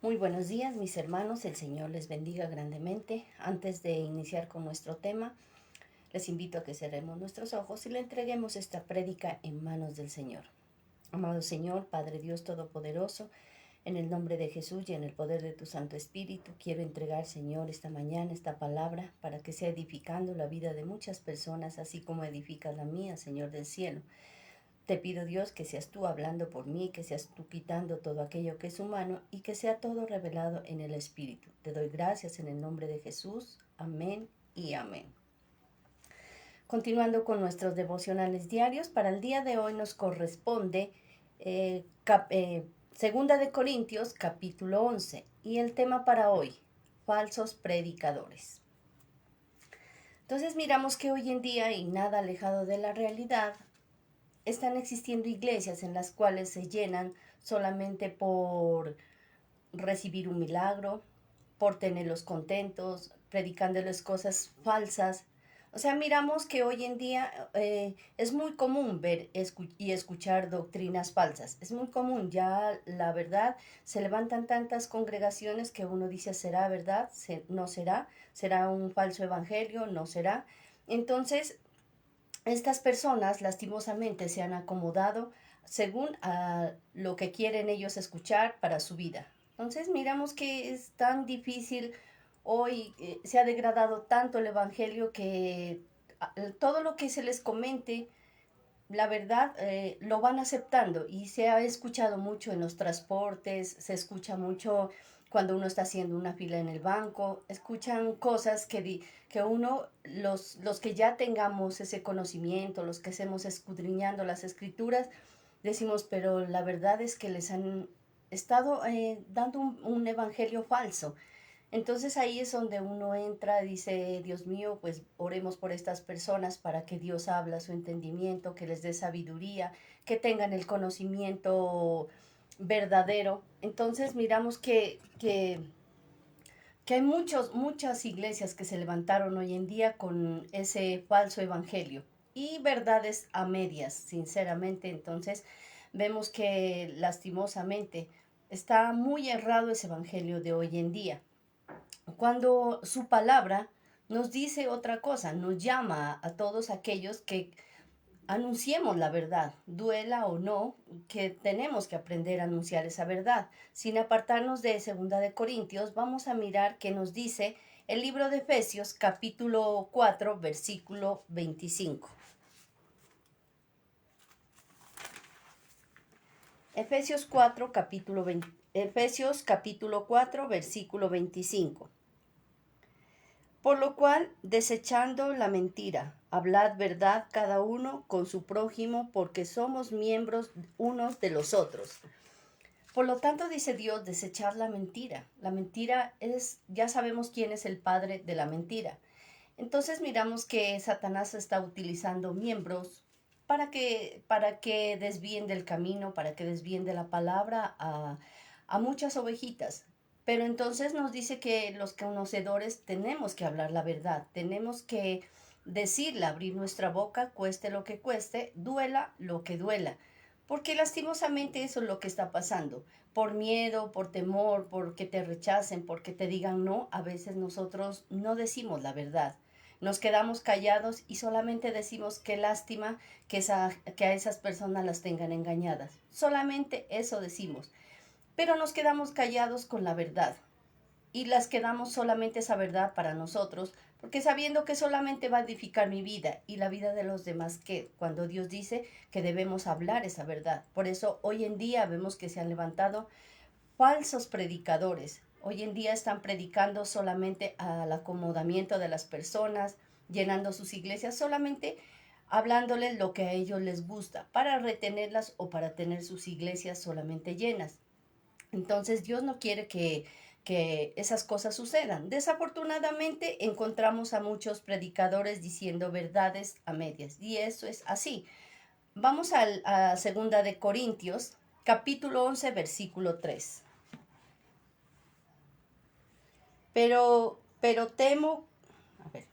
Muy buenos días, mis hermanos. El Señor les bendiga grandemente. Antes de iniciar con nuestro tema, les invito a que cerremos nuestros ojos y le entreguemos esta prédica en manos del Señor. Amado Señor, Padre Dios Todopoderoso, en el nombre de Jesús y en el poder de tu Santo Espíritu, quiero entregar, Señor, esta mañana esta palabra para que sea edificando la vida de muchas personas, así como edifica la mía, Señor del cielo. Te pido, Dios, que seas tú hablando por mí, que seas tú quitando todo aquello que es humano y que sea todo revelado en el Espíritu. Te doy gracias en el nombre de Jesús. Amén y amén. Continuando con nuestros devocionales diarios, para el día de hoy nos corresponde Segunda de Corintios, capítulo 11. Y el tema para hoy, falsos predicadores. Entonces miramos que hoy en día, y nada alejado de la realidad, están existiendo iglesias en las cuales se llenan solamente por recibir un milagro, por tenerlos contentos, predicándoles cosas falsas. O sea, miramos que hoy en día es muy común ver y escuchar doctrinas falsas. Es muy común, ya la verdad, se levantan tantas congregaciones que uno dice, ¿será verdad? ¿No será? ¿Será un falso evangelio? ¿No será? Entonces, estas personas lastimosamente se han acomodado según a lo que quieren ellos escuchar para su vida. Entonces miramos que es tan difícil hoy, se ha degradado tanto el Evangelio que todo lo que se les comente, la verdad, lo van aceptando y se ha escuchado mucho en los transportes, se escucha mucho cuando uno está haciendo una fila en el banco, escuchan cosas que uno, los que ya tengamos ese conocimiento, los que estemos escudriñando las escrituras, decimos, pero la verdad es que les han estado dando un evangelio falso. Entonces ahí es donde uno entra, dice, Dios mío, pues oremos por estas personas para que Dios habla su entendimiento, que les dé sabiduría, que tengan el conocimiento verdadero. Entonces miramos que hay muchas iglesias que se levantaron hoy en día con ese falso evangelio y verdades a medias, sinceramente. Entonces vemos que lastimosamente está muy errado ese evangelio de hoy en día, cuando su palabra nos dice otra cosa, nos llama a todos aquellos que anunciemos la verdad, duela o no, que tenemos que aprender a anunciar esa verdad. Sin apartarnos de Segunda de Corintios, vamos a mirar qué nos dice el libro de Efesios, capítulo 4, versículo 25. Efesios capítulo 4, versículo 25. Por lo cual, desechando la mentira, hablad verdad cada uno con su prójimo, porque somos miembros unos de los otros. Por lo tanto, dice Dios, desechar la mentira. La mentira es, ya sabemos quién es el padre de la mentira. Entonces miramos que Satanás está utilizando miembros para que desvíen del camino, para que desvíen de la palabra a muchas ovejitas. Pero entonces nos dice que los conocedores tenemos que hablar la verdad, tenemos que decirla, abrir nuestra boca, cueste lo que cueste, duela lo que duela. Porque lastimosamente eso es lo que está pasando. Por miedo, por temor, porque te rechacen, porque te digan no, a veces nosotros no decimos la verdad. Nos quedamos callados y solamente decimos qué lástima que a esas personas las tengan engañadas. Solamente eso decimos. Pero nos quedamos callados con la verdad y las quedamos solamente esa verdad para nosotros, porque sabiendo que solamente va a edificar mi vida y la vida de los demás, que cuando Dios dice que debemos hablar esa verdad. Por eso hoy en día vemos que se han levantado falsos predicadores. Hoy en día están predicando solamente al acomodamiento de las personas, llenando sus iglesias, solamente hablándoles lo que a ellos les gusta, para retenerlas o para tener sus iglesias solamente llenas. Entonces Dios no quiere que esas cosas sucedan. Desafortunadamente encontramos a muchos predicadores diciendo verdades a medias y eso es así. Vamos a segunda de Corintios, capítulo 11, versículo 3. Pero temo, a ver,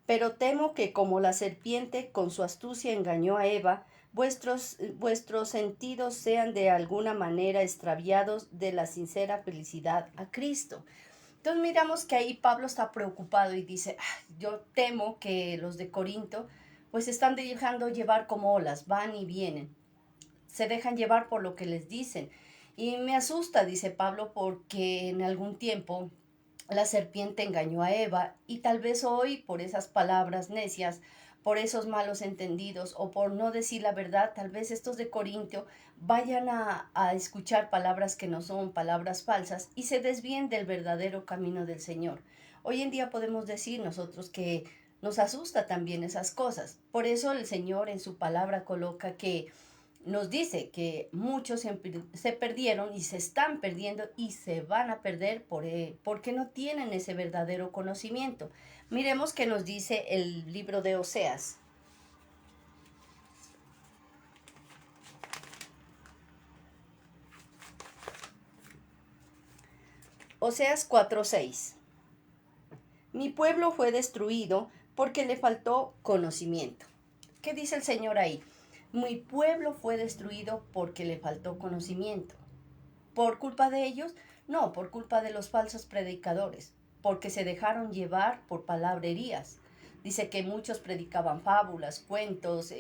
pero temo que como la serpiente con su astucia engañó a Eva, vuestros sentidos sean de alguna manera extraviados de la sincera felicidad a Cristo. Entonces miramos que ahí Pablo está preocupado y dice, yo temo que los de Corinto pues están dejando llevar como olas, van y vienen, se dejan llevar por lo que les dicen. Y me asusta, dice Pablo, porque en algún tiempo la serpiente engañó a Eva y tal vez hoy por esas palabras necias, por esos malos entendidos o por no decir la verdad, tal vez estos de Corintio vayan a escuchar palabras que no son palabras falsas y se desvíen del verdadero camino del Señor. Hoy en día podemos decir nosotros que nos asusta también esas cosas. Por eso el Señor en su palabra coloca que nos dice que muchos se perdieron y se están perdiendo y se van a perder porque no tienen ese verdadero conocimiento. Miremos que nos dice el libro de Oseas. Oseas 4:6. Mi pueblo fue destruido porque le faltó conocimiento. ¿Qué dice el Señor ahí? Mi pueblo fue destruido porque le faltó conocimiento. ¿Por culpa de ellos? No, por culpa de los falsos predicadores, porque se dejaron llevar por palabrerías. Dice que muchos predicaban fábulas, cuentos,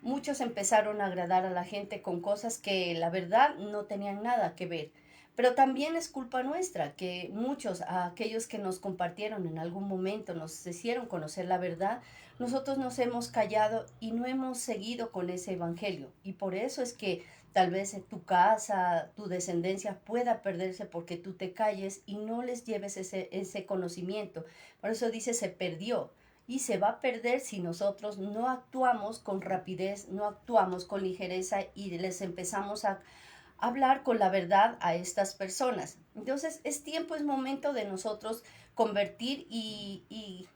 muchos empezaron a agradar a la gente con cosas que la verdad no tenían nada que ver. Pero también es culpa nuestra que muchos, aquellos que nos compartieron en algún momento, nos hicieron conocer la verdad, nosotros nos hemos callado y no hemos seguido con ese evangelio. Y por eso es que tal vez tu casa, tu descendencia pueda perderse porque tú te calles y no les lleves ese conocimiento. Por eso dice, se perdió y se va a perder si nosotros no actuamos con rapidez, no actuamos con ligereza y les empezamos a hablar con la verdad a estas personas. Entonces es tiempo, es momento de nosotros convertir y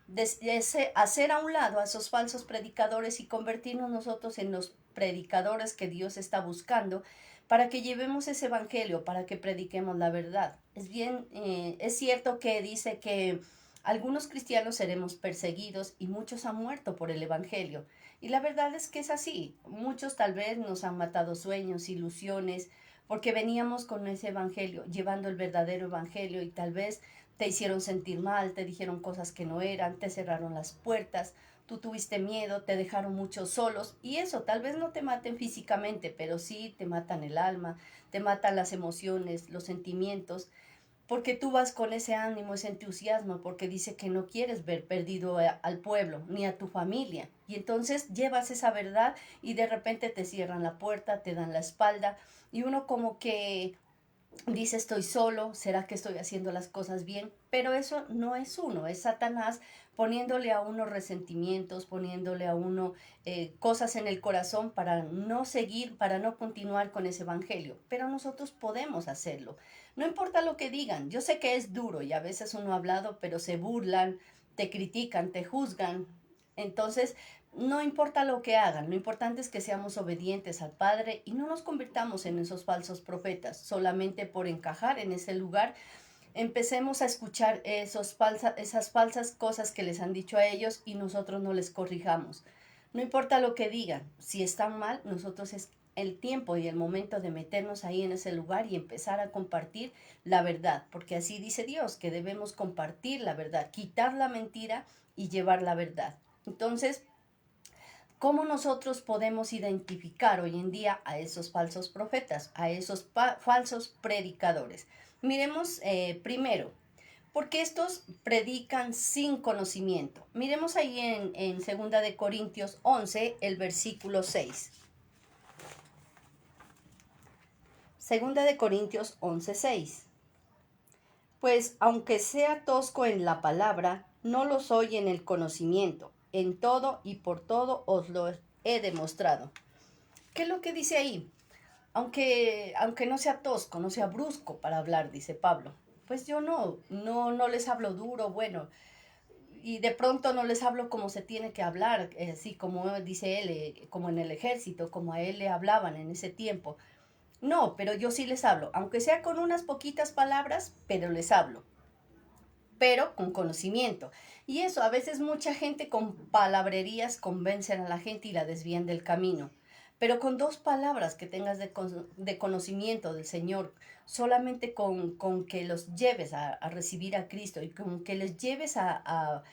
hacer a un lado a esos falsos predicadores y convertirnos nosotros en los predicadores que Dios está buscando para que llevemos ese evangelio, para que prediquemos la verdad. Es cierto que dice que algunos cristianos seremos perseguidos y muchos han muerto por el evangelio. Y la verdad es que es así. Muchos tal vez nos han matado sueños, ilusiones, porque veníamos con ese evangelio, llevando el verdadero evangelio y tal vez te hicieron sentir mal, te dijeron cosas que no eran, te cerraron las puertas, tú tuviste miedo, te dejaron muchos solos y eso tal vez no te maten físicamente, pero sí te matan el alma, te matan las emociones, los sentimientos, porque tú vas con ese ánimo, ese entusiasmo, porque dice que no quieres ver perdido al pueblo ni a tu familia. Y entonces llevas esa verdad y de repente te cierran la puerta, te dan la espalda y uno como que dice estoy solo, ¿será que estoy haciendo las cosas bien? Pero eso no es uno, es Satanás poniéndole a uno resentimientos, poniéndole a uno cosas en el corazón para no seguir, para no continuar con ese evangelio. Pero nosotros podemos hacerlo. No importa lo que digan, yo sé que es duro y a veces uno ha hablado, pero se burlan, te critican, te juzgan. Entonces, no importa lo que hagan, lo importante es que seamos obedientes al Padre y no nos convirtamos en esos falsos profetas solamente por encajar en ese lugar. Empecemos a escuchar esas falsas cosas que les han dicho a ellos y nosotros no les corrijamos. No importa lo que digan, si están mal, nosotros es el tiempo y el momento de meternos ahí en ese lugar y empezar a compartir la verdad, porque así dice Dios, que debemos compartir la verdad, quitar la mentira y llevar la verdad. Entonces, ¿cómo nosotros podemos identificar hoy en día a esos falsos profetas, a esos falsos predicadores? Miremos primero, porque estos predican sin conocimiento. Miremos ahí en 2 de Corintios 11, el versículo 6. 2 de Corintios 11, 6. Pues aunque sea tosco en la palabra, no lo soy en el conocimiento. En todo y por todo os lo he demostrado. ¿Qué es lo que dice ahí? Aunque no sea tosco, no sea brusco para hablar, dice Pablo. Pues yo no les hablo duro, bueno, y de pronto no les hablo como se tiene que hablar, así como dice él, como en el ejército, como a él le hablaban en ese tiempo. No, pero yo sí les hablo, aunque sea con unas poquitas palabras, pero les hablo, pero con conocimiento. Y eso, a veces mucha gente con palabrerías convencen a la gente y la desvían del camino. pero con 2 palabras que tengas de conocimiento del Señor, solamente con que los lleves a recibir a Cristo y con que les lleves a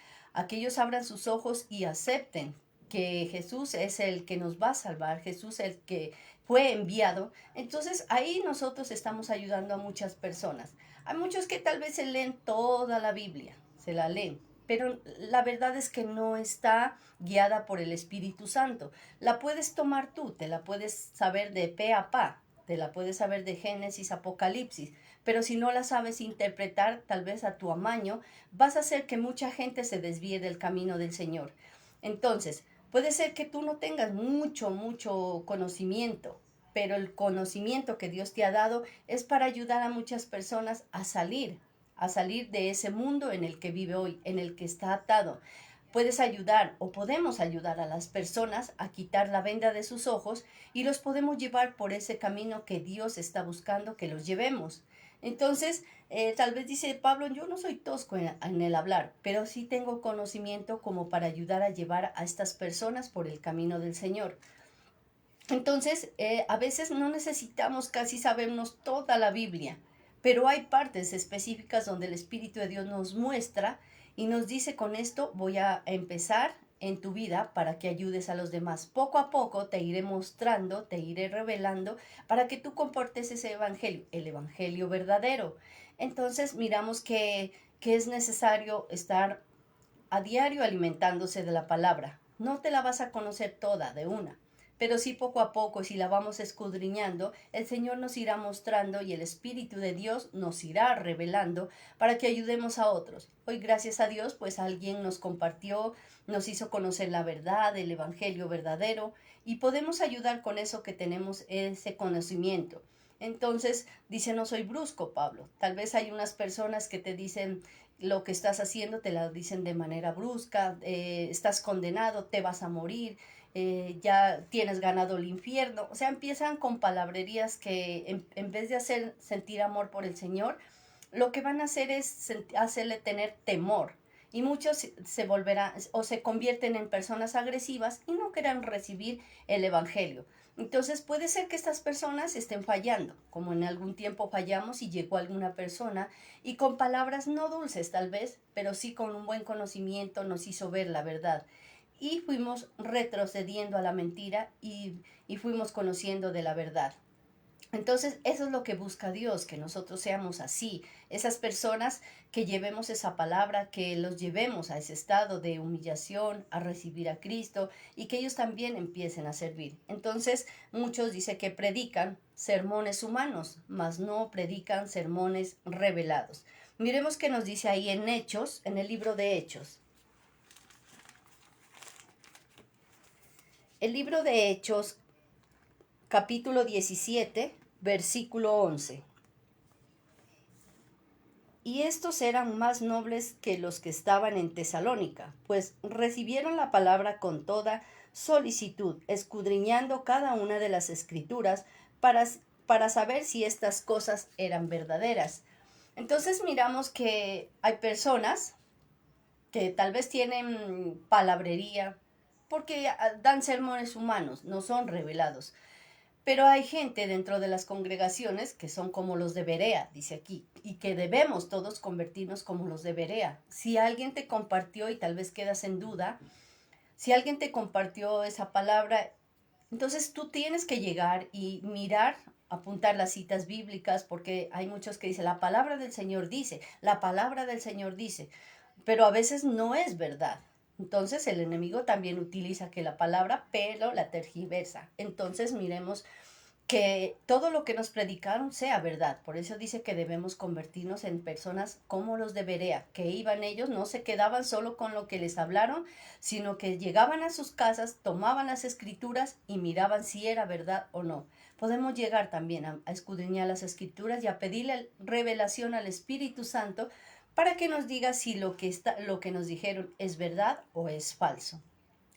que ellos abran sus ojos y acepten que Jesús es el que nos va a salvar, Jesús es el que fue enviado, entonces ahí nosotros estamos ayudando a muchas personas. Hay muchos que tal vez se leen toda la Biblia, se la leen, pero la verdad es que no está guiada por el Espíritu Santo. La puedes tomar tú, te la puedes saber de pe a pa, te la puedes saber de Génesis, Apocalipsis, pero si no la sabes interpretar, tal vez a tu amaño, vas a hacer que mucha gente se desvíe del camino del Señor. Entonces, puede ser que tú no tengas mucho conocimiento, pero el conocimiento que Dios te ha dado es para ayudar a muchas personas a salir de ese mundo en el que vive hoy, en el que está atado. Puedes ayudar o podemos ayudar a las personas a quitar la venda de sus ojos y los podemos llevar por ese camino que Dios está buscando que los llevemos. Entonces, tal vez dice Pablo, yo no soy tosco en el hablar, pero sí tengo conocimiento como para ayudar a llevar a estas personas por el camino del Señor. Entonces, a veces no necesitamos casi sabernos toda la Biblia, pero hay partes específicas donde el Espíritu de Dios nos muestra y nos dice, con esto voy a empezar en tu vida para que ayudes a los demás. Poco a poco te iré mostrando, te iré revelando para que tú comportes ese evangelio, el evangelio verdadero. Entonces miramos que es necesario estar a diario alimentándose de la palabra. No te la vas a conocer toda de una, pero sí poco a poco, si la vamos escudriñando, el Señor nos irá mostrando y el Espíritu de Dios nos irá revelando para que ayudemos a otros. Hoy, gracias a Dios, pues alguien nos compartió, nos hizo conocer la verdad, el Evangelio verdadero, y podemos ayudar con eso que tenemos, ese conocimiento. Entonces, dice, no soy brusco, Pablo. Tal vez hay unas personas que te dicen, lo que estás haciendo te lo dicen de manera brusca, estás condenado, te vas a morir, ya tienes ganado el infierno. O sea, empiezan con palabrerías que en vez de hacer sentir amor por el Señor, lo que van a hacer es hacerle tener temor. Y muchos se volverán o se convierten en personas agresivas y no quieran recibir el Evangelio. Entonces puede ser que estas personas estén fallando, como en algún tiempo fallamos y llegó alguna persona y con palabras no dulces tal vez, pero sí con un buen conocimiento nos hizo ver la verdad. Y fuimos retrocediendo a la mentira y fuimos conociendo de la verdad. Entonces, eso es lo que busca Dios, que nosotros seamos así, esas personas que llevemos esa palabra, que los llevemos a ese estado de humillación, a recibir a Cristo y que ellos también empiecen a servir. Entonces, muchos dicen que predican sermones humanos, mas no predican sermones revelados. Miremos qué nos dice ahí en Hechos, en el libro de Hechos. El libro de Hechos, capítulo 17, versículo 11. Y estos eran más nobles que los que estaban en Tesalónica, pues recibieron la palabra con toda solicitud, escudriñando cada una de las escrituras para saber si estas cosas eran verdaderas. Entonces miramos que hay personas que tal vez tienen palabrería, porque dan sermones humanos, no son revelados. Pero hay gente dentro de las congregaciones que son como los de Berea, dice aquí, y que debemos todos convertirnos como los de Berea. Si alguien te compartió y tal vez quedas en duda, si alguien te compartió esa palabra, entonces tú tienes que llegar y mirar, apuntar las citas bíblicas, porque hay muchos que dicen, la palabra del Señor dice, la palabra del Señor dice, pero a veces no es verdad. Entonces el enemigo también utiliza que la palabra, pero la tergiversa. Entonces miremos que todo lo que nos predicaron sea verdad. Por eso dice que debemos convertirnos en personas como los de Berea, que iban ellos, no se quedaban solo con lo que les hablaron, sino que llegaban a sus casas, tomaban las escrituras y miraban si era verdad o no. Podemos llegar también a escudriñar las escrituras y a pedirle revelación al Espíritu Santo para que nos diga si lo que nos dijeron es verdad o es falso.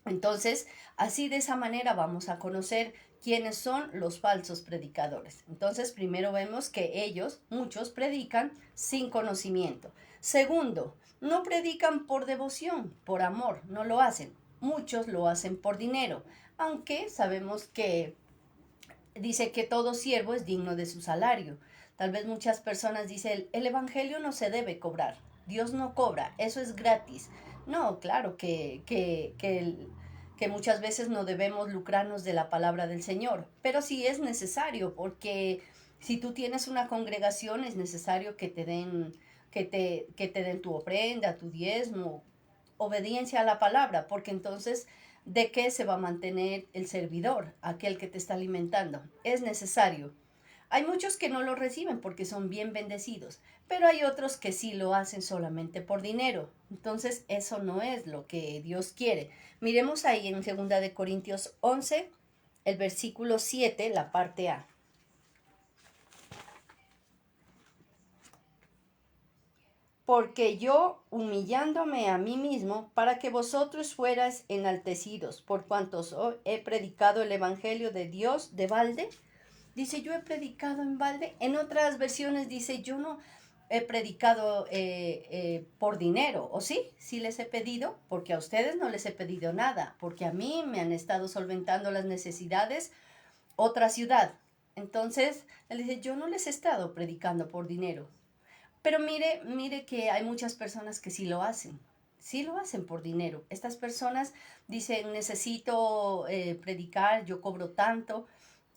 Entonces, así de esa manera vamos a conocer quiénes son los falsos predicadores. Entonces, primero vemos que ellos, muchos, predican sin conocimiento. Segundo, no predican por devoción, por amor, no lo hacen. Muchos lo hacen por dinero, aunque sabemos que dice que todo siervo es digno de su salario. Tal vez muchas personas dicen, el evangelio no se debe cobrar, Dios no cobra, eso es gratis. No, claro que muchas veces no debemos lucrarnos de la palabra del Señor, pero sí es necesario, porque si tú tienes una congregación es necesario que te den, que te den tu ofrenda, tu diezmo, obediencia a la palabra, porque entonces, ¿de qué se va a mantener el servidor, aquel que te está alimentando? Es necesario. Hay muchos que no lo reciben porque son bien bendecidos, pero hay otros que sí lo hacen solamente por dinero. Entonces, eso no es lo que Dios quiere. Miremos ahí en 2 Corintios 11, el versículo 7, la parte A. Porque yo, humillándome a mí mismo, para que vosotros fuerais enaltecidos, por cuantos he predicado el Evangelio de Dios de balde. Dice, yo he predicado en balde. En otras versiones dice, yo no he predicado por dinero. ¿O sí? Sí les he pedido, porque a ustedes no les he pedido nada, porque a mí me han estado solventando las necesidades otra ciudad. Entonces, él dice, yo no les he estado predicando por dinero. Pero mire que hay muchas personas que sí lo hacen por dinero. Estas personas dicen, necesito predicar, yo cobro tanto.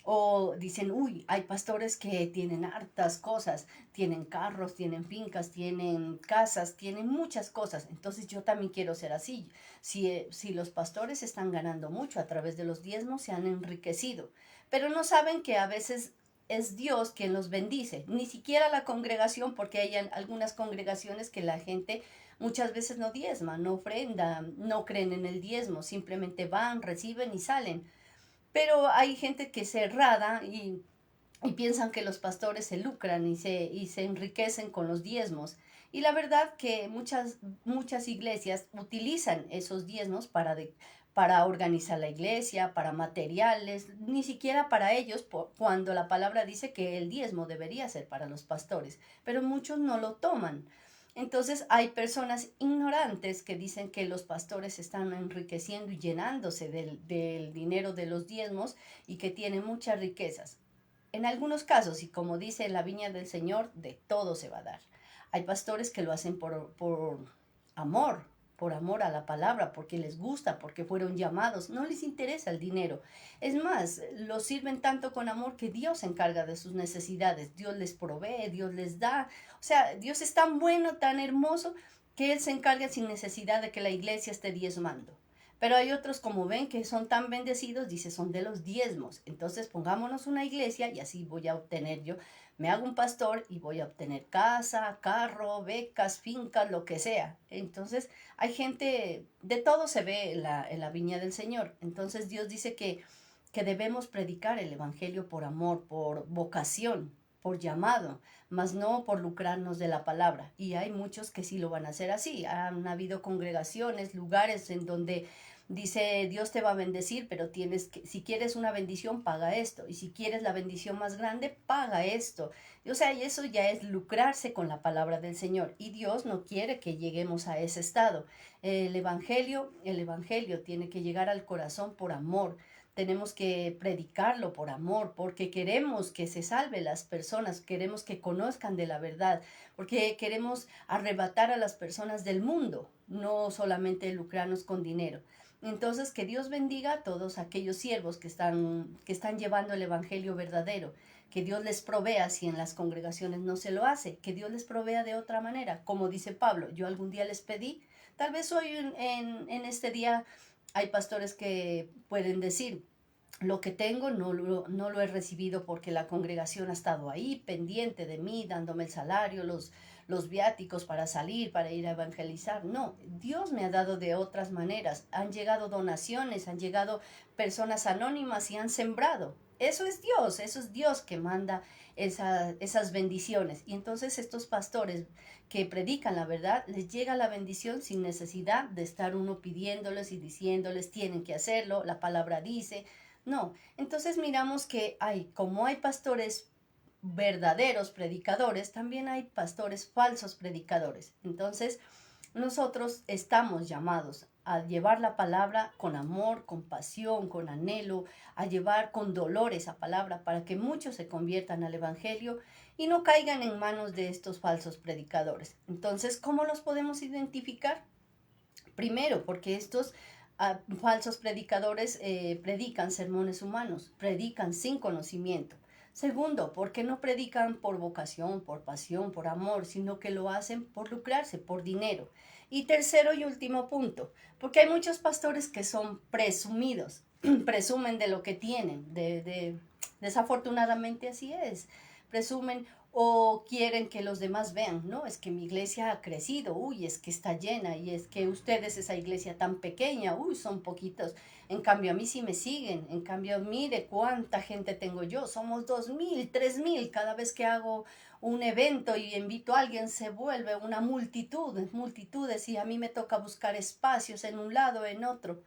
O dicen, uy, hay pastores que tienen hartas cosas, tienen carros, tienen fincas, tienen casas, tienen muchas cosas. Entonces yo también quiero ser así. Si los pastores están ganando mucho a través de los diezmos, se han enriquecido. Pero no saben que a veces es Dios quien los bendice, ni siquiera la congregación, porque hay algunas congregaciones que la gente muchas veces no diezma, no ofrenda, no creen en el diezmo, simplemente van, reciben y salen. Pero hay gente que se errada y piensan que los pastores se lucran y se enriquecen con los diezmos. Y la verdad que muchas iglesias utilizan esos diezmos para organizar la iglesia, para materiales, ni siquiera para ellos, cuando la palabra dice que el diezmo debería ser para los pastores, pero muchos no lo toman. Entonces hay personas ignorantes que dicen que los pastores están enriqueciendo y llenándose del dinero de los diezmos y que tienen muchas riquezas. En algunos casos, y como dice en la viña del Señor, de todo se va a dar. Hay pastores que lo hacen amor, por amor a la palabra, porque les gusta, porque fueron llamados, no les interesa el dinero. Es más, los sirven tanto con amor que Dios se encarga de sus necesidades, Dios les provee, Dios les da. O sea, Dios es tan bueno, tan hermoso, que Él se encarga sin necesidad de que la iglesia esté diezmando. Pero hay otros, como ven, que son tan bendecidos, dice, son de los diezmos. Entonces pongámonos una iglesia y así voy a obtener yo. Me hago un pastor y voy a obtener casa, carro, becas, fincas, lo que sea. Entonces hay gente, de todo se ve en la viña del Señor. Entonces Dios dice que debemos predicar el Evangelio por amor, por vocación, por llamado, mas no por lucrarnos de la palabra. Y hay muchos que sí lo van a hacer así. Han habido congregaciones, lugares en donde dice, Dios te va a bendecir, pero tienes que, si quieres una bendición, paga esto. Y si quieres la bendición más grande, paga esto. O sea, y eso ya es lucrarse con la palabra del Señor. Y Dios no quiere que lleguemos a ese estado. El evangelio tiene que llegar al corazón por amor. Tenemos que predicarlo por amor, porque queremos que se salve las personas, queremos que conozcan de la verdad, porque queremos arrebatar a las personas del mundo, no solamente lucrarnos con dinero. Entonces, que Dios bendiga a todos aquellos siervos que están llevando el Evangelio verdadero, que Dios les provea si en las congregaciones no se lo hace, que Dios les provea de otra manera. Como dice Pablo, yo algún día les pedí, tal vez hoy en este día hay pastores que pueden decir, lo que tengo no lo he recibido porque la congregación ha estado ahí pendiente de mí, dándome el salario, los viáticos para salir, para ir a evangelizar. No, Dios me ha dado de otras maneras. Han llegado donaciones, han llegado personas anónimas y han sembrado. Eso es Dios que manda esas bendiciones. Y entonces estos pastores que predican la verdad, les llega la bendición sin necesidad de estar uno pidiéndoles y diciéndoles, tienen que hacerlo, la palabra dice. No, entonces miramos que como hay pastores verdaderos predicadores, también hay pastores falsos predicadores. Entonces, nosotros estamos llamados a llevar la palabra con amor, con pasión, con anhelo, a llevar con dolor esa palabra para que muchos se conviertan al Evangelio y no caigan en manos de estos falsos predicadores. Entonces, ¿cómo los podemos identificar? Primero, porque estos falsos predicadores predican sermones humanos, predican sin conocimiento. Segundo, porque no predican por vocación, por pasión, por amor, sino que lo hacen por lucrarse, por dinero. Y tercero y último punto, porque hay muchos pastores que son presumidos, presumen de lo que tienen, desafortunadamente así es, presumen o quieren que los demás vean, no, es que mi iglesia ha crecido, uy, es que está llena, y es que ustedes, esa iglesia tan pequeña, uy, son poquitos, en cambio a mí sí me siguen, en cambio mire cuánta gente tengo yo, somos 2,000, 3,000, cada vez que hago un evento y invito a alguien se vuelve una multitud, multitudes, y a mí me toca buscar espacios en un lado, en otro,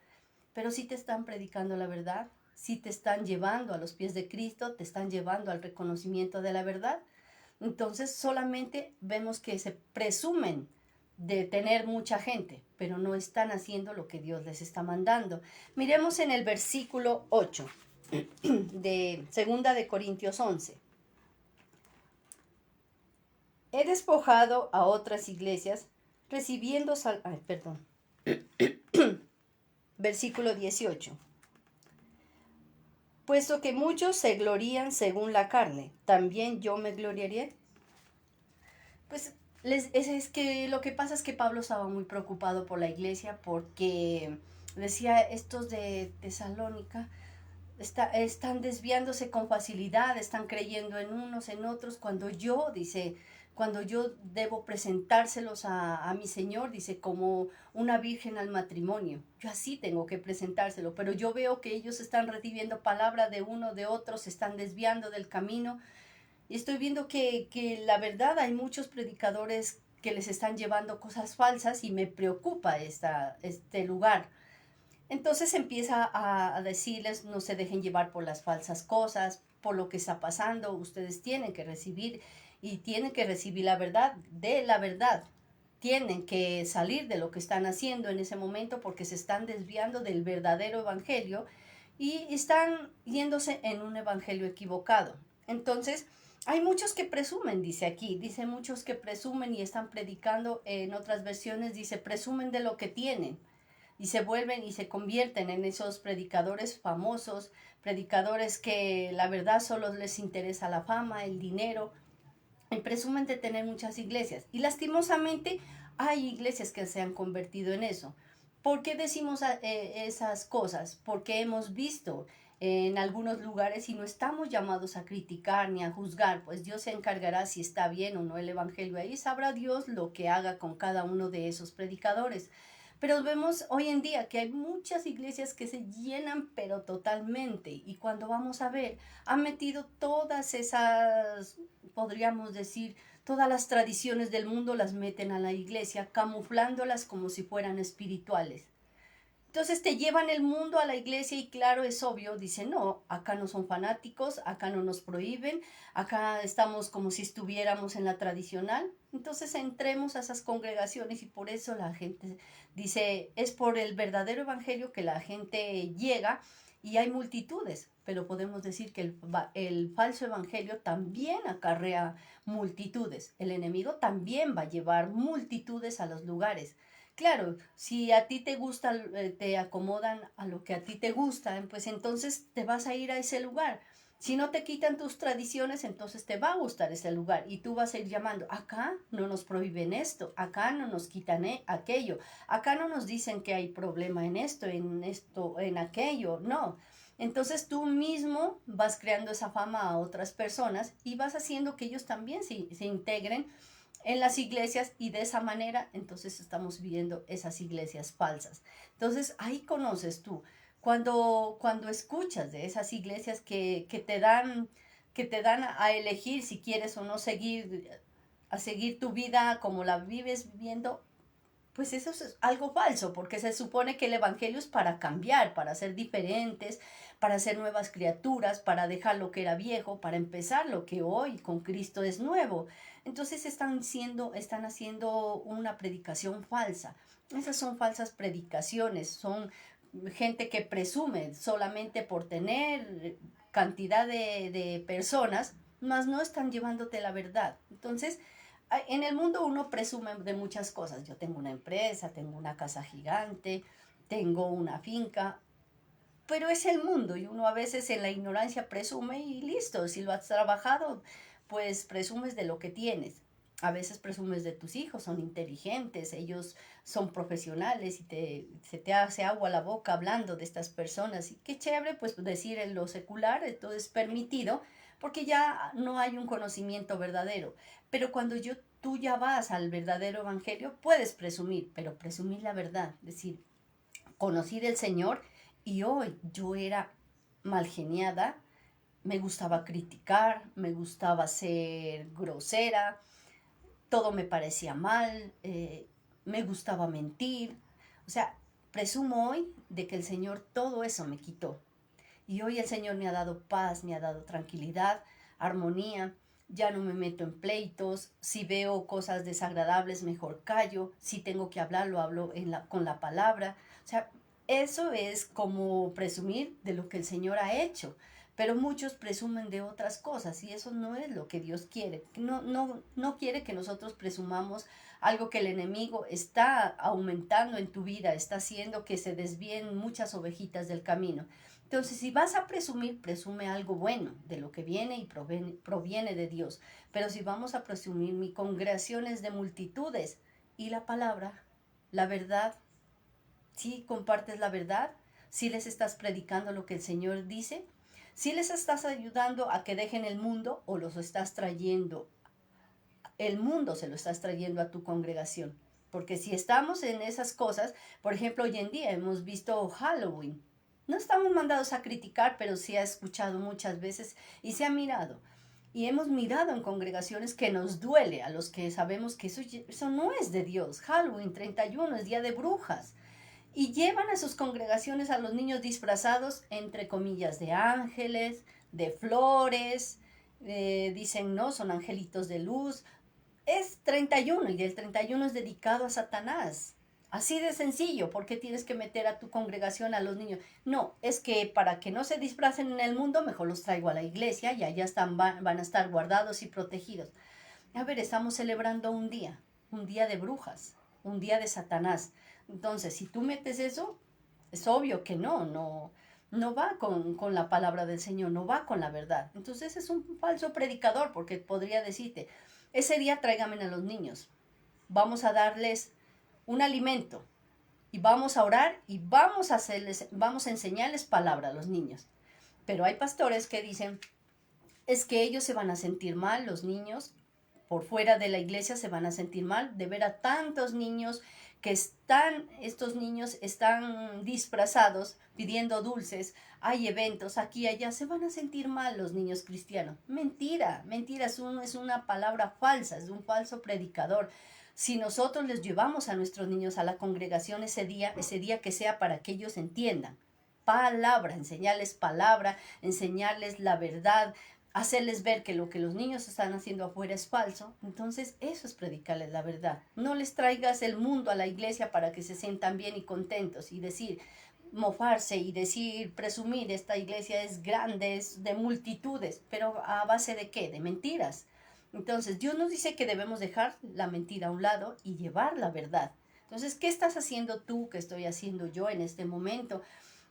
pero si te están predicando la verdad, si te están llevando a los pies de Cristo, te están llevando al reconocimiento de la verdad. Entonces solamente vemos que se presumen de tener mucha gente, pero no están haciendo lo que Dios les está mandando. Miremos en el versículo 8 de 2 de Corintios 11. He despojado a otras iglesias recibiendo versículo 18. Puesto que muchos se glorían según la carne, ¿también yo me gloriaré? Pues es que lo que pasa es que Pablo estaba muy preocupado por la iglesia porque decía, estos de Tesalónica están desviándose con facilidad, están creyendo en unos, en otros, dice, cuando yo debo presentárselos a mi Señor, dice, como una virgen al matrimonio. Yo así tengo que presentárselo, pero yo veo que ellos están recibiendo palabra de uno, de otro, se están desviando del camino. Y estoy viendo que la verdad hay muchos predicadores que les están llevando cosas falsas y me preocupa este lugar. Entonces empieza a decirles, no se dejen llevar por las falsas cosas, por lo que está pasando, ustedes tienen que recibir y tienen que recibir la verdad de la verdad. Tienen que salir de lo que están haciendo en ese momento porque se están desviando del verdadero evangelio y están yéndose en un evangelio equivocado. Entonces, hay muchos que presumen, dice aquí, dice muchos que presumen y están predicando, en otras versiones dice presumen de lo que tienen y se vuelven y se convierten en esos predicadores famosos, predicadores que la verdad solo les interesa la fama, el dinero, y presumen de tener muchas iglesias. Y lastimosamente hay iglesias que se han convertido en eso. ¿Por qué decimos esas cosas? Porque hemos visto en algunos lugares y no estamos llamados a criticar ni a juzgar, pues Dios se encargará si está bien o no el evangelio. Ahí sabrá Dios lo que haga con cada uno de esos predicadores. Pero vemos hoy en día que hay muchas iglesias que se llenan pero totalmente, y cuando vamos a ver, han metido todas esas, podríamos decir, todas las tradiciones del mundo las meten a la iglesia, camuflándolas como si fueran espirituales. Entonces te llevan el mundo a la iglesia y claro, es obvio, dicen, no, acá no son fanáticos, acá no nos prohíben, acá estamos como si estuviéramos en la tradicional. Entonces entremos a esas congregaciones y por eso la gente dice, es por el verdadero evangelio que la gente llega y hay multitudes, pero podemos decir que el falso evangelio también acarrea multitudes. El enemigo también va a llevar multitudes a los lugares. Claro, si a ti te gusta, te acomodan a lo que a ti te gusta, pues entonces te vas a ir a ese lugar. Si no te quitan tus tradiciones, entonces te va a gustar ese lugar y tú vas a ir llamando, acá no nos prohíben esto, acá no nos quitan aquello, acá no nos dicen que hay problema en esto, en aquello, no. Entonces tú mismo vas creando esa fama a otras personas y vas haciendo que ellos también se integren en las iglesias y de esa manera entonces estamos viendo esas iglesias falsas. Entonces ahí conoces tú, cuando escuchas de esas iglesias que te dan a elegir si quieres o no seguir, a seguir tu vida como la vives viviendo, pues eso es algo falso, porque se supone que el Evangelio es para cambiar, para ser diferentes, para ser nuevas criaturas, para dejar lo que era viejo, para empezar lo que hoy con Cristo es nuevo. Entonces están haciendo una predicación falsa. Esas son falsas predicaciones, son gente que presume solamente por tener cantidad de personas, mas no están llevándote la verdad. Entonces, en el mundo uno presume de muchas cosas. Yo tengo una empresa, tengo una casa gigante, tengo una finca, pero es el mundo y uno a veces en la ignorancia presume y listo, si lo has trabajado, pues presumes de lo que tienes. A veces presumes de tus hijos, son inteligentes, ellos son profesionales y se te hace agua la boca hablando de estas personas. Y qué chévere, pues decir en lo secular, todo es permitido porque ya no hay un conocimiento verdadero. Pero cuando tú ya vas al verdadero evangelio, puedes presumir, pero presumir la verdad, decir, conocí del Señor y hoy yo era mal geniada, me gustaba criticar, me gustaba ser grosera, todo me parecía mal, me gustaba mentir. O sea, presumo hoy de que el Señor todo eso me quitó. Y hoy el Señor me ha dado paz, me ha dado tranquilidad, armonía. Ya no me meto en pleitos. Si veo cosas desagradables, mejor callo. Si tengo que hablar, lo hablo con la palabra. O sea, eso es como presumir de lo que el Señor ha hecho. Pero muchos presumen de otras cosas y eso no es lo que Dios quiere. No quiere que nosotros presumamos algo que el enemigo está aumentando en tu vida, está haciendo que se desvíen muchas ovejitas del camino. Entonces, si vas a presumir, presume algo bueno de lo que viene y proviene de Dios. Pero si vamos a presumir mi congregaciones de multitudes y la palabra, la verdad, si compartes la verdad, si les estás predicando lo que el Señor dice, si les estás ayudando a que dejen el mundo o los estás trayendo, el mundo se lo estás trayendo a tu congregación. Porque si estamos en esas cosas, por ejemplo, hoy en día hemos visto Halloween. No estamos mandados a criticar, pero sí ha escuchado muchas veces y se ha mirado. Y hemos mirado en congregaciones que nos duele a los que sabemos que eso no es de Dios. Halloween 31 es día de brujas. Y llevan a sus congregaciones a los niños disfrazados, entre comillas, de ángeles, de flores, dicen, no, son angelitos de luz. Es 31 y el 31 es dedicado a Satanás. Así de sencillo, ¿por qué tienes que meter a tu congregación a los niños? No, es que para que no se disfracen en el mundo, mejor los traigo a la iglesia y allá van a estar guardados y protegidos. A ver, estamos celebrando un día de brujas, un día de Satanás. Entonces, si tú metes eso, es obvio que no va con la palabra del Señor, no va con la verdad. Entonces es un falso predicador porque podría decirte, ese día tráigame a los niños, vamos a darles un alimento y vamos a orar y vamos a enseñarles palabra a los niños. Pero hay pastores que dicen, es que ellos se van a sentir mal, los niños, por fuera de la iglesia se van a sentir mal de ver a tantos niños estos niños están disfrazados pidiendo dulces, hay eventos aquí y allá, se van a sentir mal los niños cristianos. Mentira, mentira, es una palabra falsa, es un falso predicador. Si nosotros les llevamos a nuestros niños a la congregación ese día que sea para que ellos entiendan palabra, enseñarles la verdad, hacerles ver que lo que los niños están haciendo afuera es falso, entonces eso es predicarles la verdad. No les traigas el mundo a la iglesia para que se sientan bien y contentos y decir, mofarse y decir, presumir, esta iglesia es grande, es de multitudes, pero ¿a base de qué? De mentiras. Entonces Dios nos dice que debemos dejar la mentira a un lado y llevar la verdad. Entonces, ¿qué estás haciendo tú? ¿Qué estoy haciendo yo en este momento?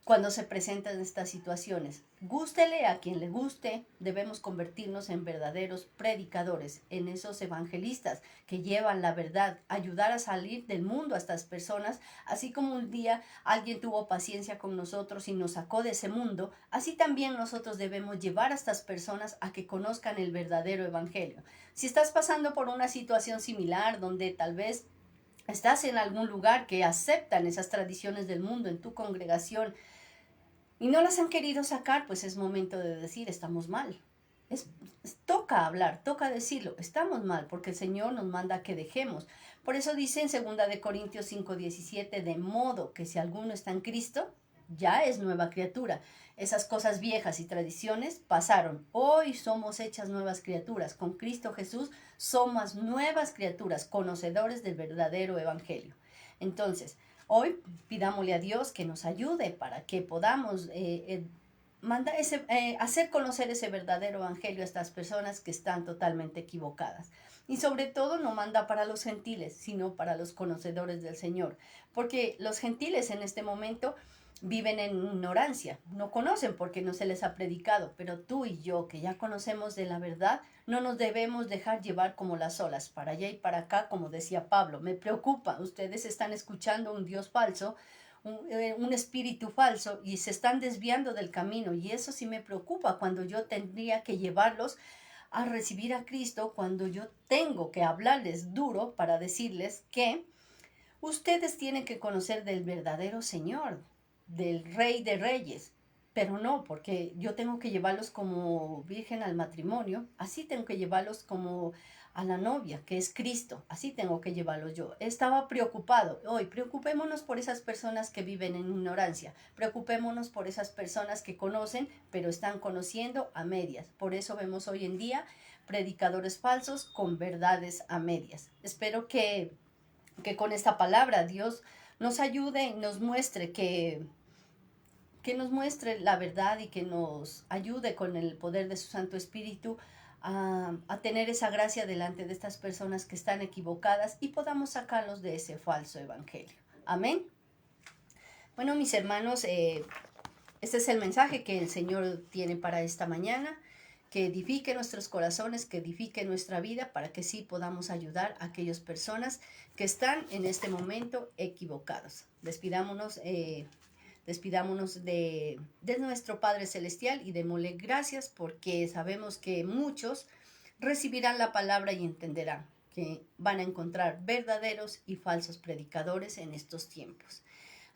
Cuando se presentan estas situaciones, gústele a quien le guste, debemos convertirnos en verdaderos predicadores, en esos evangelistas que llevan la verdad, ayudar a salir del mundo a estas personas, así como un día alguien tuvo paciencia con nosotros y nos sacó de ese mundo, así también nosotros debemos llevar a estas personas a que conozcan el verdadero evangelio. Si estás pasando por una situación similar donde tal vez estás en algún lugar que aceptan esas tradiciones del mundo en tu congregación, y no las han querido sacar, pues es momento de decir, estamos mal. toca hablar, toca decirlo. Estamos mal porque el Señor nos manda que dejemos. Por eso dice en 2 Corintios 5:17, de modo que si alguno está en Cristo, ya es nueva criatura. Esas cosas viejas y tradiciones pasaron. Hoy somos hechas nuevas criaturas. Con Cristo Jesús somos nuevas criaturas, conocedores del verdadero evangelio. Entonces, hoy pidámosle a Dios que nos ayude para que podamos hacer conocer ese verdadero evangelio a estas personas que están totalmente equivocadas. Y sobre todo no manda para los gentiles, sino para los conocedores del Señor. Porque los gentiles en este momento viven en ignorancia, no conocen porque no se les ha predicado, pero tú y yo que ya conocemos de la verdad, no nos debemos dejar llevar como las olas, para allá y para acá, como decía Pablo. Me preocupa, ustedes están escuchando un Dios falso, un espíritu falso y se están desviando del camino, y eso sí me preocupa cuando yo tendría que llevarlos a recibir a Cristo, cuando yo tengo que hablarles duro para decirles que ustedes tienen que conocer del verdadero Señor, del Rey de Reyes, pero no, porque yo tengo que llevarlos como virgen al matrimonio, así tengo que llevarlos como a la novia, que es Cristo, así tengo que llevarlos yo. Estaba preocupado. Hoy, preocupémonos por esas personas que viven en ignorancia, preocupémonos por esas personas que conocen, pero están conociendo a medias. Por eso vemos hoy en día predicadores falsos con verdades a medias. Espero que con esta palabra Dios nos ayude y nos muestre que nos muestre la verdad y que nos ayude con el poder de su Santo Espíritu a tener esa gracia delante de estas personas que están equivocadas y podamos sacarlos de ese falso evangelio. Amén. Bueno, mis hermanos, este es el mensaje que el Señor tiene para esta mañana, que edifique nuestros corazones, que edifique nuestra vida, para que sí podamos ayudar a aquellas personas que están en este momento equivocados. Despidámonos de nuestro Padre Celestial y démosle gracias, porque sabemos que muchos recibirán la palabra y entenderán que van a encontrar verdaderos y falsos predicadores en estos tiempos.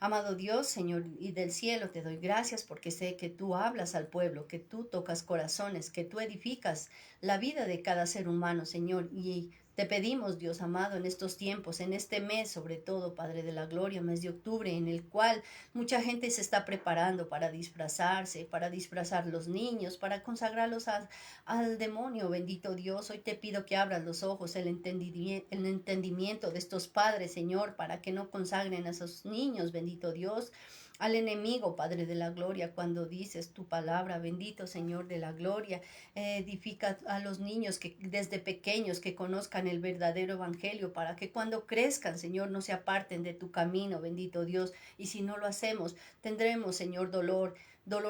Amado Dios, Señor y del cielo, te doy gracias porque sé que tú hablas al pueblo, que tú tocas corazones, que tú edificas la vida de cada ser humano, Señor. Y te pedimos, Dios amado, en estos tiempos, en este mes, sobre todo, Padre de la Gloria, mes de octubre, en el cual mucha gente se está preparando para disfrazarse, para disfrazar los niños, para consagrarlos al demonio, bendito Dios. Hoy te pido que abras los ojos, el entendimiento de estos padres, Señor, para que no consagren a esos niños, bendito Dios, al enemigo, Padre de la Gloria, cuando dices tu palabra, bendito Señor de la Gloria. Edifica a los niños que desde pequeños que conozcan el verdadero evangelio, para que cuando crezcan, Señor, no se aparten de tu camino, bendito Dios. Y si no lo hacemos, tendremos, Señor, dolor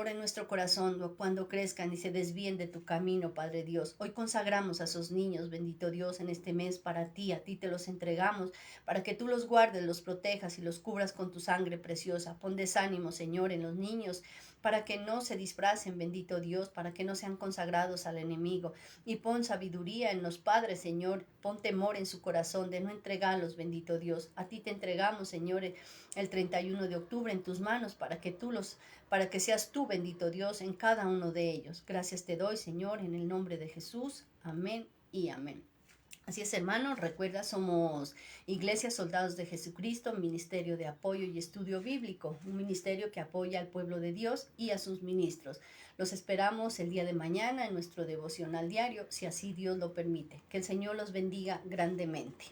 en nuestro corazón cuando crezcan y se desvíen de tu camino, Padre Dios. Hoy consagramos a esos niños, bendito Dios, en este mes para ti, a ti te los entregamos, para que tú los guardes, los protejas y los cubras con tu sangre preciosa. Pon desánimo, Señor, en los niños, para que no se disfracen, bendito Dios, para que no sean consagrados al enemigo. Y pon sabiduría en los padres, Señor, pon temor en su corazón de no entregarlos, bendito Dios. A ti te entregamos, Señor, el 31 de octubre en tus manos, para que seas tú, bendito Dios, en cada uno de ellos. Gracias te doy, Señor, en el nombre de Jesús. Amén y amén. Así es, hermanos, recuerda, somos Iglesia Soldados de Jesucristo, ministerio de apoyo y estudio bíblico, un ministerio que apoya al pueblo de Dios y a sus ministros. Los esperamos el día de mañana en nuestro devocional diario, si así Dios lo permite. Que el Señor los bendiga grandemente.